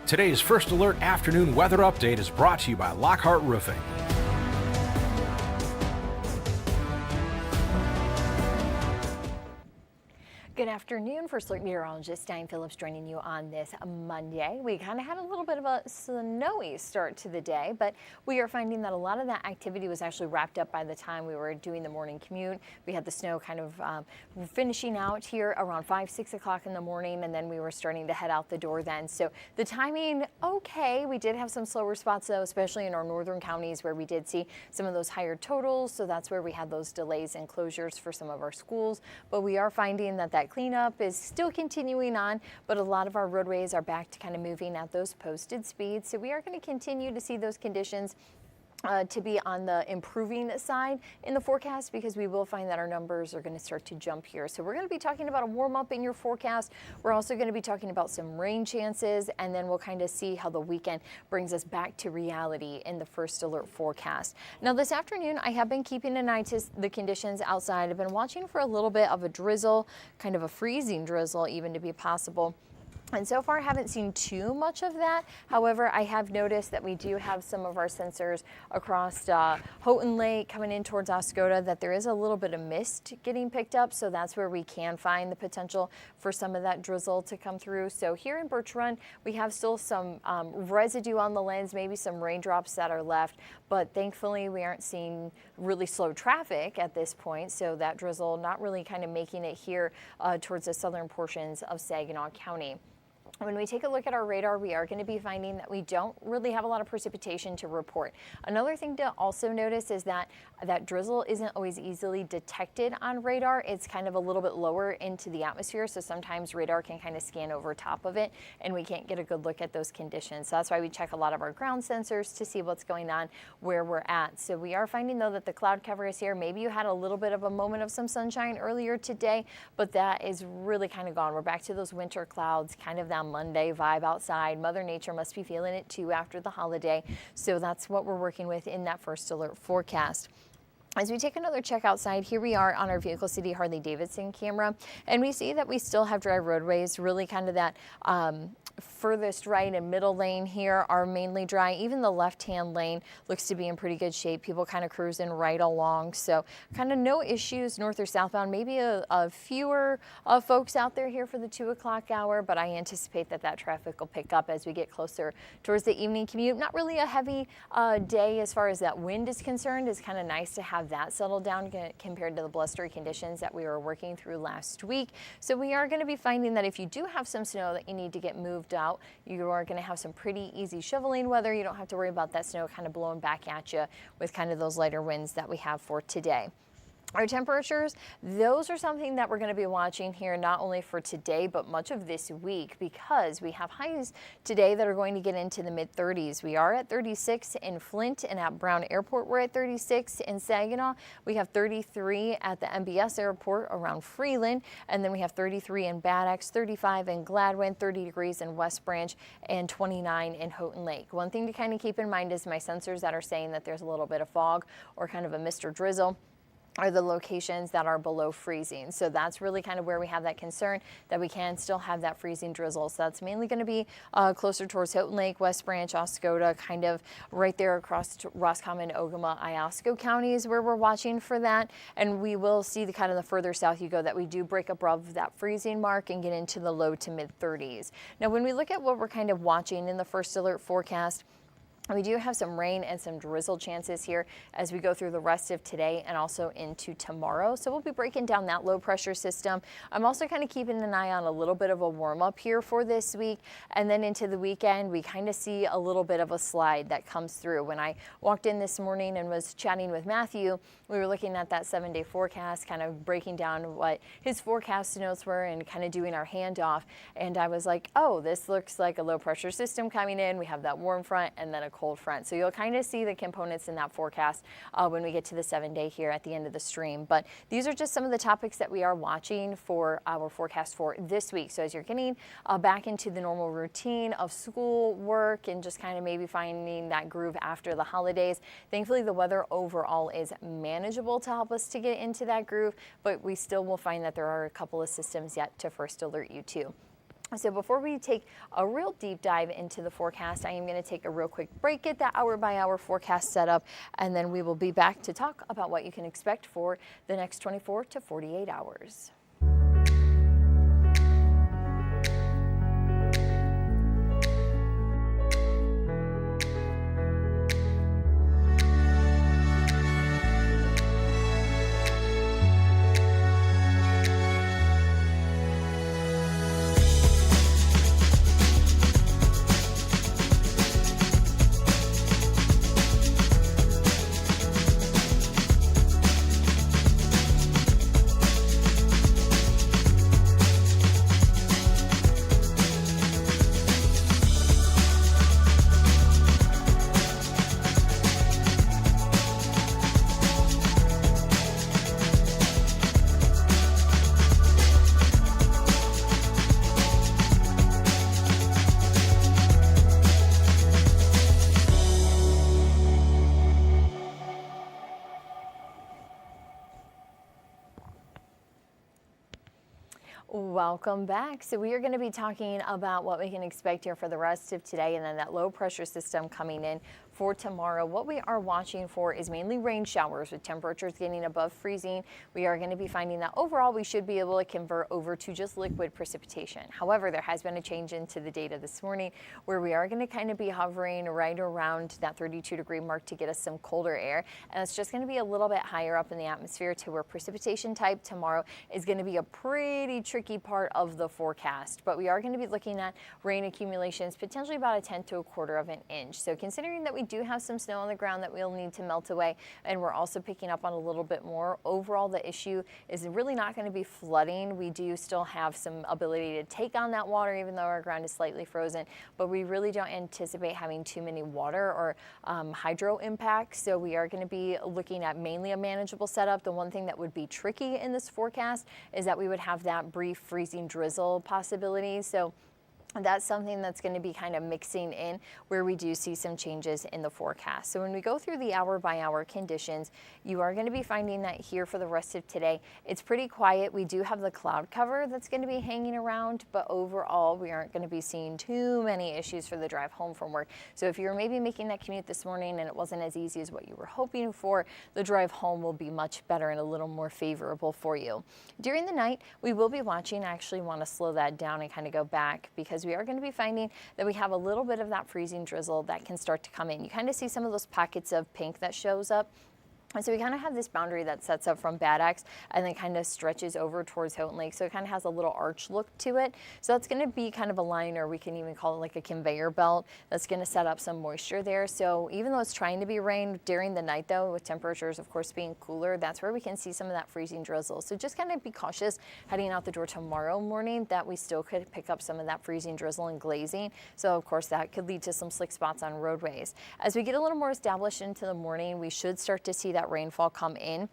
Today's First Alert afternoon weather update is brought to you by Lockhart Roofing. Good afternoon. First Alert meteorologist Diane Phillips joining you on this Monday. We kind of had a little bit of a snowy start to the day, but we are finding that a lot of that activity was actually wrapped up by the time we were doing the morning commute. We had the snow kind of finishing out here around 5-6 o'clock in the morning, and then we were starting to head out the door then. So the timing, okay. We did have some slower spots though, especially in our northern counties where we did see some of those higher totals. So that's where we had those delays and closures for some of our schools. But we are finding that cleanup is still continuing on, but a lot of our roadways are back to kind of moving at those posted speeds. So we are going to continue to see those conditions to be on the improving side in the forecast, because we will find that our numbers are going to start to jump here. So we're going to be talking about a warm up in your forecast. We're also going to be talking about some rain chances, and then we'll kind of see how the weekend brings us back to reality in the First Alert forecast. Now this afternoon, I have been keeping an eye to the conditions outside. I've been watching for a little bit of a drizzle, kind of a freezing drizzle even to be possible. And so far, I haven't seen too much of that. However, I have noticed that we do have some of our sensors across Houghton Lake coming in towards Oscoda, that there is a little bit of mist getting picked up. So that's where we can find the potential for some of that drizzle to come through. So here in Birch Run, we have still some residue on the lens, maybe some raindrops that are left. But thankfully, we aren't seeing really slow traffic at this point. So that drizzle not really kind of making it here towards the southern portions of Saginaw County. When we take a look at our radar, we are going to be finding that we don't really have a lot of precipitation to report. Another thing to also notice is that that drizzle isn't always easily detected on radar. It's kind of a little bit lower into the atmosphere, so sometimes radar can kind of scan over top of it and we can't get a good look at those conditions. So that's why we check a lot of our ground sensors to see what's going on where we're at. So we are finding though that the cloud cover is here. Maybe you had a little bit of a moment of some sunshine earlier today, but that is really kind of gone. We're back to those winter clouds, kind of that Monday vibe outside. Mother Nature must be feeling it too after the holiday. So that's what we're working with in that First Alert forecast. As we take another check outside, here we are on our Vehicle City Harley-Davidson camera, and we see that we still have dry roadways, really kind of that furthest right and middle lane here are mainly dry. Even the left-hand lane looks to be in pretty good shape. People kind of cruising right along. So kind of no issues north or southbound. Maybe a fewer folks out there here for the 2 o'clock hour, but I anticipate that that traffic will pick up as we get closer towards the evening commute. Not really a heavy day as far as that wind is concerned. It's kind of nice to have that settled down compared to the blustery conditions that we were working through last week. So we are going to be finding that if you do have some snow that you need to get moved out, you are going to have some pretty easy shoveling weather. You don't have to worry about that snow kind of blowing back at you with kind of those lighter winds that we have for today. Our temperatures, those are something that we're going to be watching here, not only for today, but much of this week, because we have highs today that are going to get into the mid-30s. We are at 36 in Flint, and at Brown Airport, we're at 36 in Saginaw. We have 33 at the MBS Airport around Freeland, and then we have 33 in Bad Axe, 35 in Gladwin, 30 degrees in West Branch, and 29 in Houghton Lake. One thing to kind of keep in mind is my sensors that are saying that there's a little bit of fog or kind of a mist or drizzle are the locations that are below freezing. So that's really kind of where we have that concern that we can still have that freezing drizzle. So that's mainly going to be closer towards Houghton Lake, West Branch, Oscoda, kind of right there across Roscommon, Ogama, Iosco counties where we're watching for that. And we will see the kind of the further south you go that we do break above that freezing mark and get into the low to mid 30s. Now, when we look at what we're kind of watching in the First Alert forecast, we do have some rain and some drizzle chances here as we go through the rest of today and also into tomorrow. So we'll be breaking down that low pressure system. I'm also kind of keeping an eye on a little bit of a warm up here for this week. And then into the weekend, we kind of see a little bit of a slide that comes through. When I walked in this morning and was chatting with Matthew, we were looking at that 7-day forecast, kind of breaking down what his forecast notes were and kind of doing our handoff. And I was like, oh, this looks like a low pressure system coming in. We have that warm front and then a cold front. So you'll kind of see the components in that forecast when we get to the 7-day here at the end of the stream. But these are just some of the topics that we are watching for our forecast for this week. So as you're getting back into the normal routine of school, work, and just kind of maybe finding that groove after the holidays, thankfully the weather overall is manageable to help us to get into that groove, but we still will find that there are a couple of systems yet to first alert you to. So before we take a real deep dive into the forecast, I am going to take a real quick break, get that hour by hour forecast set up, and then we will be back to talk about what you can expect for the next 24 to 48 hours. Welcome back. So we are going to be talking about what we can expect here for the rest of today, and then that low pressure system coming in for tomorrow. What we are watching for is mainly rain showers with temperatures getting above freezing. We are going to be finding that overall we should be able to convert over to just liquid precipitation. However, there has been a change into the data this morning where we are going to kind of be hovering right around that 32-degree mark to get us some colder air. And it's just going to be a little bit higher up in the atmosphere to where precipitation type tomorrow is going to be a pretty tricky part of the forecast. But we are going to be looking at rain accumulations, potentially about a 1/10 to 1/4 of an inch. So considering that we do have some snow on the ground that we'll need to melt away, and we're also picking up on a little bit more, overall the issue is really not going to be flooding. We do still have some ability to take on that water even though our ground is slightly frozen, but we really don't anticipate having too many water or hydro impacts. So we are going to be looking at mainly a manageable setup. The one thing that would be tricky in this forecast is that we would have that brief freezing drizzle possibility. So that's something that's going to be kind of mixing in where we do see some changes in the forecast. So when we go through the hour by hour conditions, you are going to be finding that here for the rest of today, it's pretty quiet. We do have the cloud cover that's going to be hanging around, but overall we aren't going to be seeing too many issues for the drive home from work. So if you're maybe making that commute this morning and it wasn't as easy as what you were hoping for, the drive home will be much better and a little more favorable for you. During the night, we will be watching. I actually want to slow that down and kind of go back because we are going to be finding that we have a little bit of that freezing drizzle that can start to come in. You kind of see some of those pockets of pink that shows up. And so we kind of have this boundary that sets up from Bad Axe and then kind of stretches over towards Houghton Lake. So it kind of has a little arch look to it. So it's going to be kind of a line, or we can even call it like a conveyor belt that's going to set up some moisture there. So even though it's trying to be rain during the night though, with temperatures of course being cooler, that's where we can see some of that freezing drizzle. So just kind of be cautious heading out the door tomorrow morning that we still could pick up some of that freezing drizzle and glazing. So of course that could lead to some slick spots on roadways. As we get a little more established into the morning, we should start to see that rainfall come in.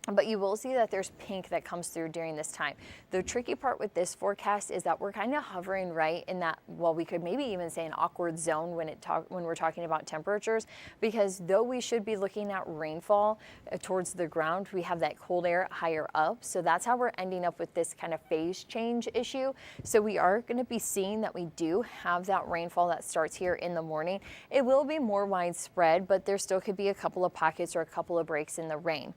But you will see that there's pink that comes through during this time. The tricky part with this forecast is that we're kind of hovering right in that, well, we could maybe even say an awkward zone when we're talking about temperatures, because though we should be looking at rainfall towards the ground, we have that cold air higher up. So that's how we're ending up with this kind of phase change issue. So we are going to be seeing that we do have that rainfall that starts here in the morning. It will be more widespread, but there still could be a couple of pockets or a couple of breaks in the rain.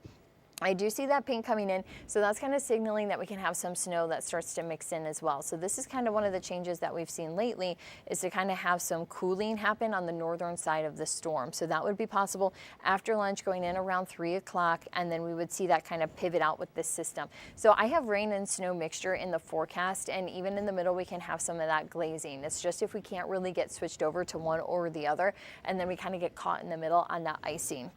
I do see that pink coming in, so that's kind of signaling that we can have some snow that starts to mix in as well. So this is kind of one of the changes that we've seen lately, is to kind of have some cooling happen on the northern side of the storm. So that would be possible after lunch going in around 3 o'clock, and then we would see that kind of pivot out with this system. So I have rain and snow mixture in the forecast, and even in the middle we can have some of that glazing. It's just if we can't really get switched over to one or the other, and then we kind of get caught in the middle on that icing.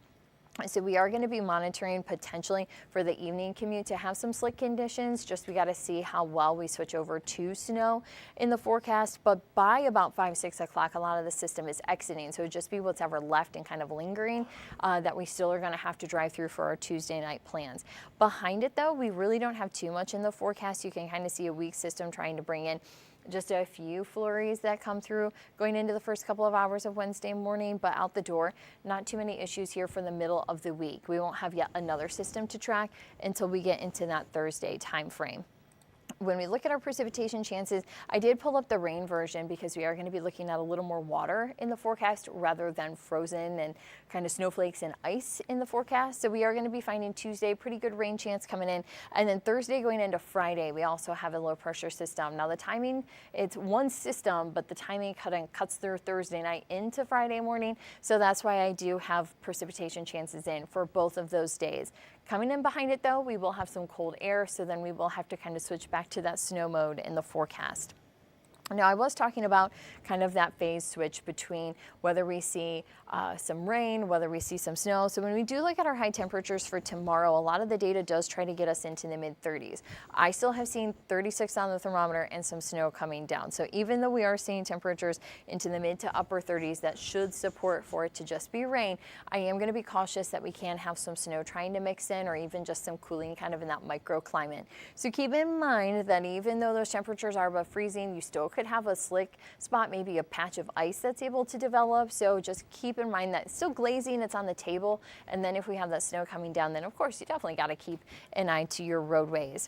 So we are going to be monitoring potentially for the evening commute to have some slick conditions. Just we got to see how well we switch over to snow in the forecast. But by about 5, 6 o'clock, a lot of the system is exiting. So it'd just be what's ever left and kind of lingering that we still are going to have to drive through for our Tuesday night plans. Behind it though, we really don't have too much in the forecast. You can kind of see a weak system trying to bring in just a few flurries that come through going into the first couple of hours of Wednesday morning, but out the door, not too many issues here for the middle of the week. We won't have yet another system to track until we get into that Thursday time frame. When we look at our precipitation chances, I did pull up the rain version because we are going to be looking at a little more water in the forecast rather than frozen and kind of snowflakes and ice in the forecast. So we are going to be finding Tuesday pretty good rain chance coming in. And then Thursday going into Friday, we also have a low pressure system. Now the timing, it's one system, but the timing cuts through Thursday night into Friday morning. So that's why I do have precipitation chances in for both of those days. Coming in behind it though, we will have some cold air, so then we will have to kind of switch back to that snow mode in the forecast. Now, I was talking about kind of that phase switch between whether we see some rain, whether we see some snow. So when we do look at our high temperatures for tomorrow, a lot of the data does try to get us into the mid 30s. I still have seen 36 on the thermometer and some snow coming down. So even though we are seeing temperatures into the mid to upper 30s that should support for it to just be rain, I am going to be cautious that we can have some snow trying to mix in, or even just some cooling kind of in that microclimate. So keep in mind that even though those temperatures are above freezing, you still could have a slick spot, maybe a patch of ice that's able to develop. So just keep in mind that it's still glazing, it's on the table. And then if we have that snow coming down, then of course you definitely got to keep an eye to your roadways.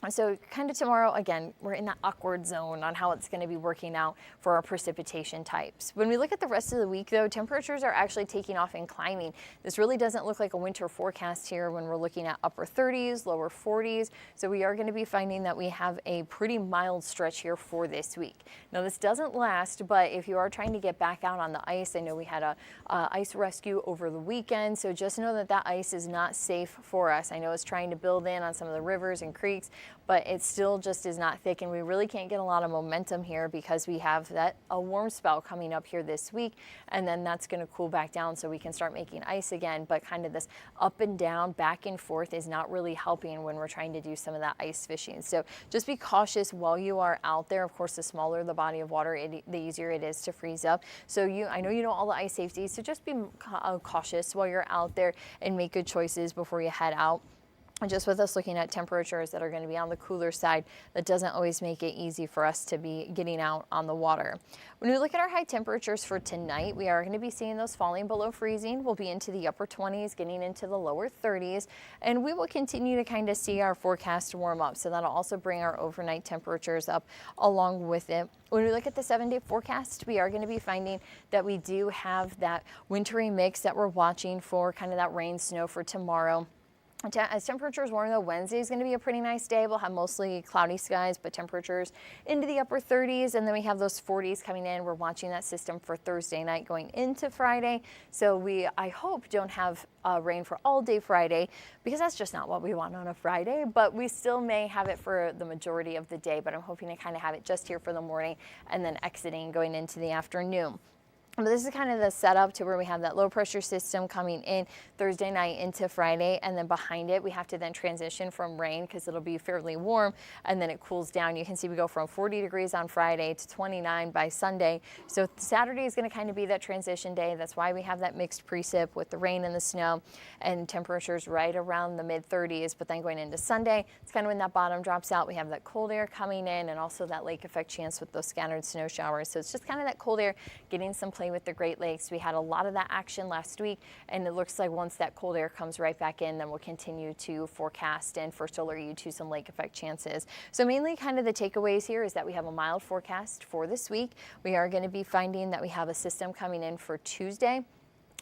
So kind of tomorrow, again, we're in that awkward zone on how it's going to be working out for our precipitation types. When we look at the rest of the week, though, temperatures are actually taking off and climbing. This really doesn't look like a winter forecast here when we're looking at upper 30s, lower 40s. So we are going to be finding that we have a pretty mild stretch here for this week. Now, this doesn't last, but if you are trying to get back out on the ice, I know we had a ice rescue over the weekend. So just know that that ice is not safe for us. I know it's trying to build in on some of the rivers and creeks, but it still just is not thick, and we really can't get a lot of momentum here because we have a warm spell coming up here this week, and then that's going to cool back down so we can start making ice again. But kind of this up and down, back and forth is not really helping when we're trying to do some of that ice fishing. So just be cautious while you are out there. Of course, the smaller the body of water, the easier it is to freeze up. So I know you know all the ice safety, so just be cautious while you're out there and make good choices before you head out. And just with us looking at temperatures that are going to be on the cooler side, that doesn't always make it easy for us to be getting out on the water. When we look at our high temperatures for tonight, we are going to be seeing those falling below freezing. We'll be into the upper 20s, getting into the lower 30s, and we will continue to kind of see our forecast warm up. So that'll also bring our overnight temperatures up along with it. When we look at the 7-day forecast, we are going to be finding that we do have that wintry mix that we're watching for, kind of that rain, snow for tomorrow. As temperatures warm, though, Wednesday is going to be a pretty nice day. We'll have mostly cloudy skies, but temperatures into the upper 30s, and then we have those 40s coming in. We're watching that system for Thursday night going into Friday. So I hope, don't have rain for all day Friday, because that's just not what we want on a Friday, but we still may have it for the majority of the day. But I'm hoping to kind of have it just here for the morning and then exiting going into the afternoon. But this is kind of the setup to where we have that low pressure system coming in Thursday night into Friday, and then behind it we have to then transition from rain because it'll be fairly warm, and then it cools down. You can see we go from 40 degrees on Friday to 29 by Sunday. So Saturday is going to kind of be that transition day. That's why we have that mixed precip with the rain and the snow, and temperatures right around the mid 30s. But then going into Sunday, it's kind of when that bottom drops out. We have that cold air coming in, and also that lake effect chance with those scattered snow showers. So it's just kind of that cold air getting some play with the Great Lakes. We had a lot of that action last week, and it looks like once that cold air comes right back in, then we'll continue to forecast and first alert you to some lake effect chances. So mainly kind of the takeaways here is that we have a mild forecast for this week. We are going to be finding that we have a system coming in for Tuesday.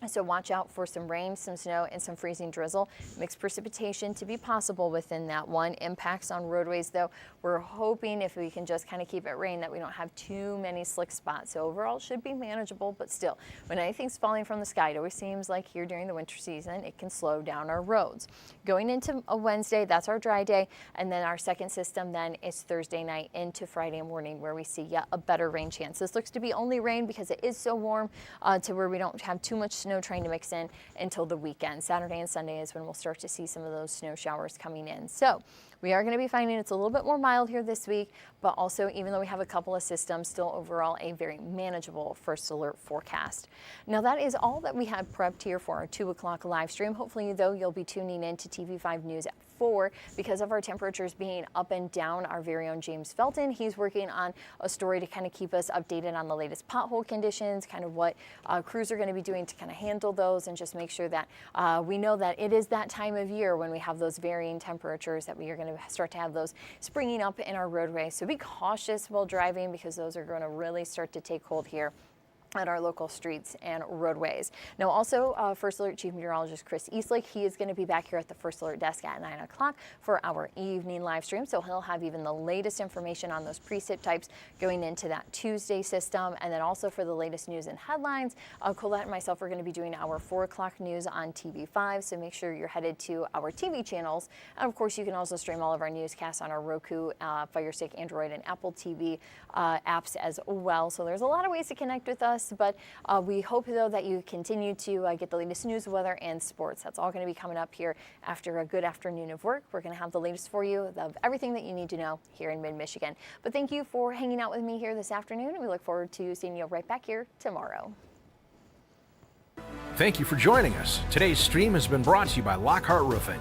So watch out for some rain, some snow, and some freezing drizzle. Mixed precipitation to be possible within that one. Impacts on roadways, though, we're hoping if we can just kind of keep it rain that we don't have too many slick spots. So overall, it should be manageable, but still, when anything's falling from the sky, it always seems like here during the winter season, it can slow down our roads. Going into a Wednesday, that's our dry day, and then our second system then is Thursday night into Friday morning, where we see yet a better rain chance. This looks to be only rain because it is so warm to where we don't have too much snow trying to mix in until the weekend. Saturday and Sunday is when we'll start to see some of those snow showers coming in. So we are going to be finding it's a little bit more mild here this week, but also, even though we have a couple of systems, still overall a very manageable first alert forecast. Now that is all that we had prepped here for our 2 o'clock live stream. Hopefully, though, you'll be tuning in to TV5 News at 4 because of our temperatures being up and down. Our very own James Felton, he's working on a story to kind of keep us updated on the latest pothole conditions, kind of what crews are going to be doing to kind of handle those and just make sure that we know that it is that time of year when we have those varying temperatures that we are going to start to have those springing up in our roadways. So be cautious while driving because those are going to really start to take hold here at our local streets and roadways. Now also First Alert Chief Meteorologist Chris Eastlake, he is going to be back here at the First Alert desk at 9 o'clock for our evening live stream. So he'll have even the latest information on those precip types going into that Tuesday system. And then also for the latest news and headlines, Colette and myself are going to be doing our 4 o'clock news on TV5. So make sure you're headed to our TV channels. And of course, you can also stream all of our newscasts on our Roku, Fire Stick, Android, and Apple TV apps as well. So there's a lot of ways to connect with us. But we hope, though, that you continue to get the latest news, weather, and sports. That's all going to be coming up here after a good afternoon of work. We're going to have the latest for you of everything that you need to know here in mid-Michigan. But thank you for hanging out with me here this afternoon, and we look forward to seeing you right back here tomorrow. Thank you for joining us. Today's stream has been brought to you by Lockhart Roofing.